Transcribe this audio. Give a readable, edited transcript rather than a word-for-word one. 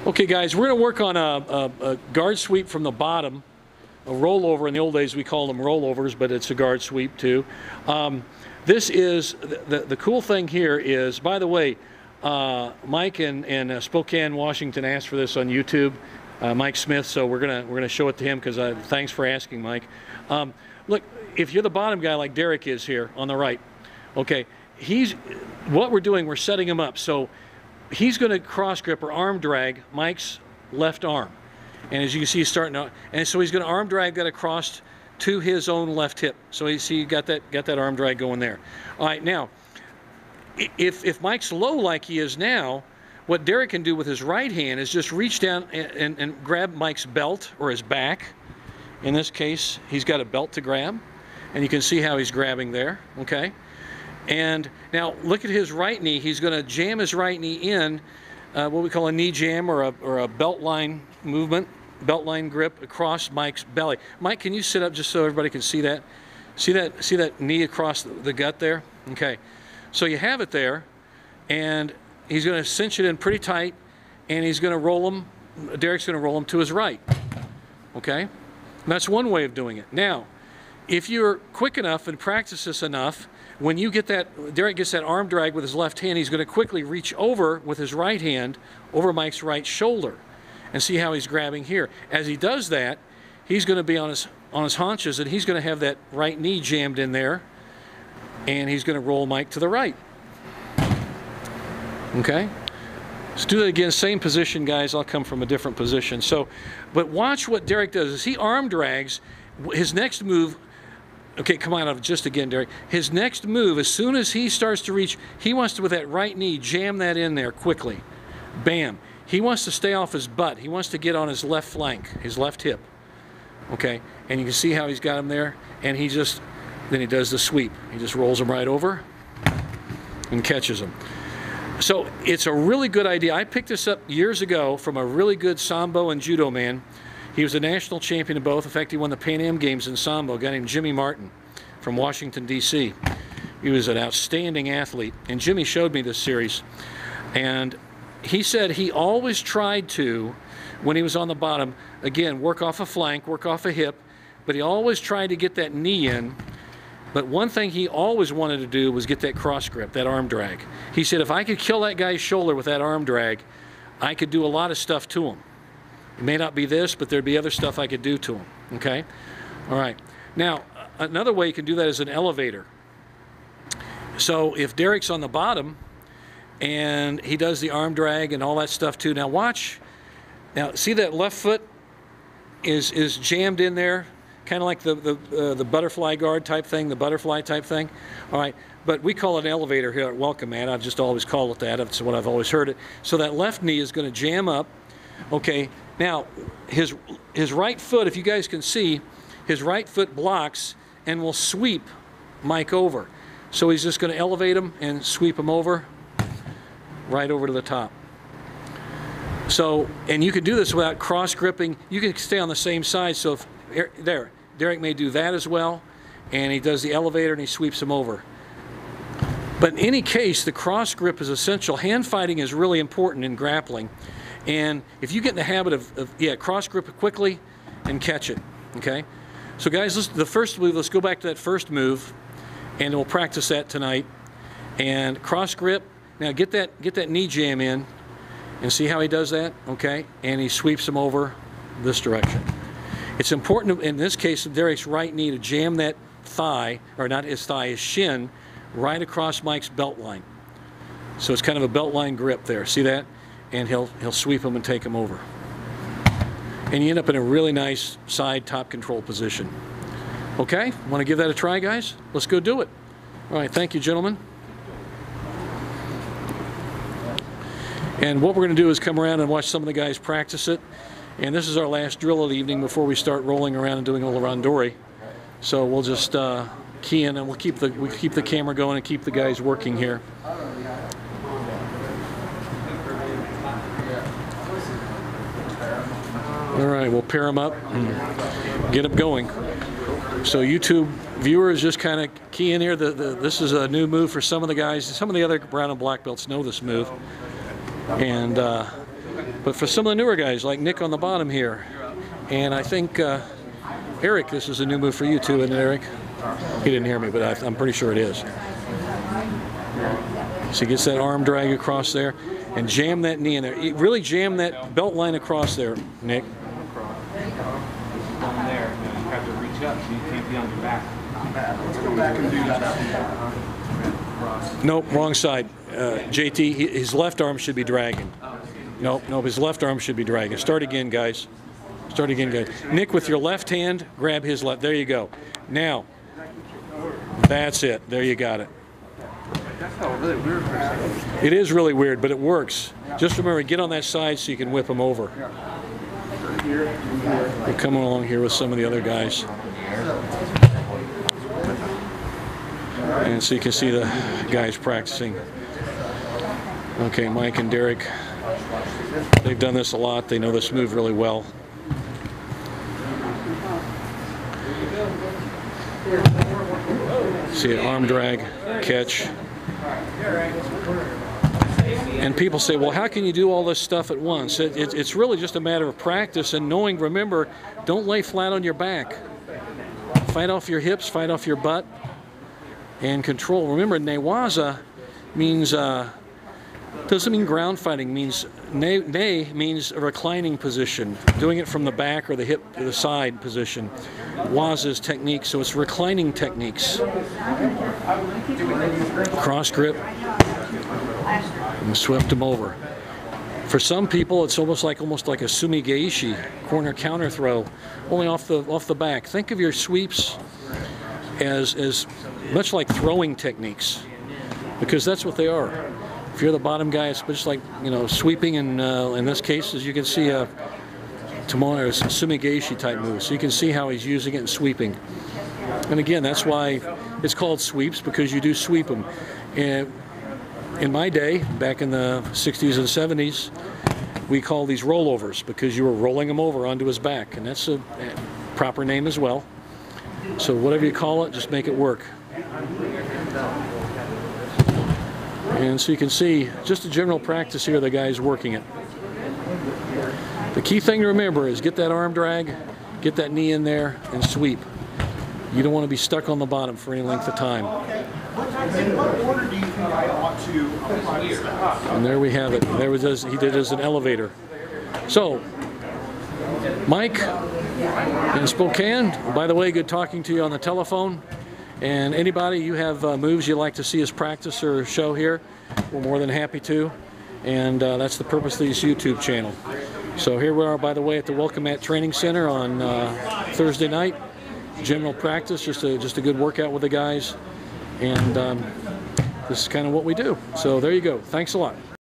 Okay guys, we're going to work on a guard sweep from the bottom, a rollover. In the old days we called them rollovers, but it's a guard sweep too. This is, the cool thing here is, by the way, Mike in Spokane, Washington asked for this on YouTube, Mike Smith, so we're gonna show it to him because thanks for asking, Mike. Look, if you're the bottom guy like Derrick is here on the right, okay, what we're doing, we're setting him up. So he's going to cross grip or arm drag Mike's left arm. And as you can see, he's starting to, and so he's going to arm drag that across to his own left hip. So you see, you got that arm drag going there. All right, now, if Mike's low like he is now, what Derrick can do with his right hand is just reach down and grab Mike's belt or his back. In this case, he's got a belt to grab, and you can see how he's grabbing there, okay? And now look at his right knee. He's going to jam his right knee in, what we call a knee jam or a belt line movement, belt line grip across Mike's belly. Mike, can you sit up just so everybody can see that? See that knee across the gut there? Okay. So you have it there, and he's going to cinch it in pretty tight, and he's going to roll him. Derrick's going to roll him to his right. Okay? And that's one way of doing it. Now, if you're quick enough and practice this enough, when you get that, Derrick gets that arm drag with his left hand, he's going to quickly reach over with his right hand over Mike's right shoulder, and see how he's grabbing here. As he does that, he's going to be on his haunches, and he's going to have that right knee jammed in there, and he's going to roll Mike to the right. Okay? Let's do that again, same position, guys. I'll come from a different position. So, but watch what Derrick does. As he arm drags, his next move. Okay, come on, just again, Derrick. His next move, as soon as he starts to reach, he wants to, with that right knee, jam that in there quickly. Bam. He wants to stay off his butt. He wants to get on his left flank, his left hip. Okay, and you can see how he's got him there, and then he does the sweep. He just rolls him right over and catches him. So it's a really good idea. I picked this up years ago from a really good Sambo and Judo man. He was a national champion in both. In fact, he won the Pan Am Games in Sambo, a guy named Jimmy Martin from Washington, D.C. He was an outstanding athlete, and Jimmy showed me this series. And he said he always tried to, when he was on the bottom, again, work off a flank, work off a hip, but he always tried to get that knee in. But one thing he always wanted to do was get that cross grip, that arm drag. He said, if I could kill that guy's shoulder with that arm drag, I could do a lot of stuff to him. It may not be this, but there'd be other stuff I could do to him, okay? All right. Now, another way you can do that is an elevator. So if Derrick's on the bottom and he does the arm drag and all that stuff too, now watch. Now, see that left foot is jammed in there, kind of like the butterfly guard type thing, the butterfly type thing. All right, but we call it an elevator here at Welcome Mat. I've just always called it that. That's what I've always heard it. So that left knee is going to jam up, okay? Now, his right foot, if you guys can see, his right foot blocks and will sweep Mike over. So he's just going to elevate him and sweep him over, right over to the top. So, and you can do this without cross gripping. You can stay on the same side. So if, there, Derrick may do that as well, and he does the elevator and he sweeps him over. But in any case, the cross grip is essential. Hand fighting is really important in grappling. And if you get in the habit of cross grip it quickly and catch it, okay? So guys, the first move, let's go back to that first move, and we'll practice that tonight. And cross grip, now get that knee jam in, and see how he does that, okay? And he sweeps him over this direction. It's important, in this case, Derrick's right knee to jam that thigh, or not his thigh, his shin, right across Mike's belt line. So it's kind of a belt line grip there, see that? And he'll sweep him and take him over. And you end up in a really nice side top control position. Okay, want to give that a try, guys? Let's go do it. All right, thank you, gentlemen. And what we're going to do is come around and watch some of the guys practice it. And this is our last drill of the evening before we start rolling around and doing a little randori. So we'll just key in, and we'll keep the camera going and keep the guys working here. All right, we'll pair them up and get them going. So YouTube viewers, just kind of key in here. This is a new move for some of the guys. Some of the other brown and black belts know this move. And But for some of the newer guys, like Nick on the bottom here, and I think Eric, this is a new move for you too, isn't it, Eric? He didn't hear me, but I'm pretty sure it is. So he gets that arm drag across there and jam that knee in there. Really jam that belt line across there, Nick. Down there, you have to reach up so you can't be on your back. Let's go back and do that. Nope, wrong side. JT, his left arm should be dragging. Nope, his left arm should be dragging. Start again, guys. Start again, guys. Nick, with your left hand, grab his left. There you go. Now, that's it. There you got it. That felt really weird for a second. It is really weird, but it works. Just remember, get on that side so you can whip him over. We're coming along here with some of the other guys. And so you can see the guys practicing. Okay, Mike and Derrick, they've done this a lot. They know this move really well. See it, arm drag, catch. And people say, well, how can you do all this stuff at once? It's really just a matter of practice and knowing, remember, don't lay flat on your back. Fight off your hips, fight off your butt, and control. Remember, Newaza means, doesn't mean ground fighting, means, ne means a reclining position, doing it from the back or the hip to the side position. Waza is technique, so it's reclining techniques. Cross grip, and swept him over. For some people, it's almost like a sumigeishi, corner counter throw, only off the back. Think of your sweeps as much like throwing techniques, because that's what they are. If you're the bottom guy, it's just like, you know, sweeping, and in this case, as you can see, Tomono is a sumigeishi type move. So you can see how he's using it and sweeping. And again, that's why it's called sweeps, because you do sweep them. And in my day, back in the 60s and 70s, we call these rollovers, because you were rolling him over onto his back, and that's a proper name as well. So whatever you call it, just make it work. And so you can see just a general practice here, the guy's working it. The key thing to remember is get that arm drag, get that knee in there, and sweep. You don't want to be stuck on the bottom for any length of time. In what order do you think I ought to apply this? And there we have it. There was he did it as an elevator. So, Mike in Spokane, by the way, good talking to you on the telephone. And anybody, you have moves you'd like to see us practice or show here, we're more than happy to. And that's the purpose of this YouTube channel. So here we are, by the way, at the Welcome Mat Training Center on Thursday night. General practice, just a good workout with the guys. And this is kind of what we do. So there you go. Thanks a lot.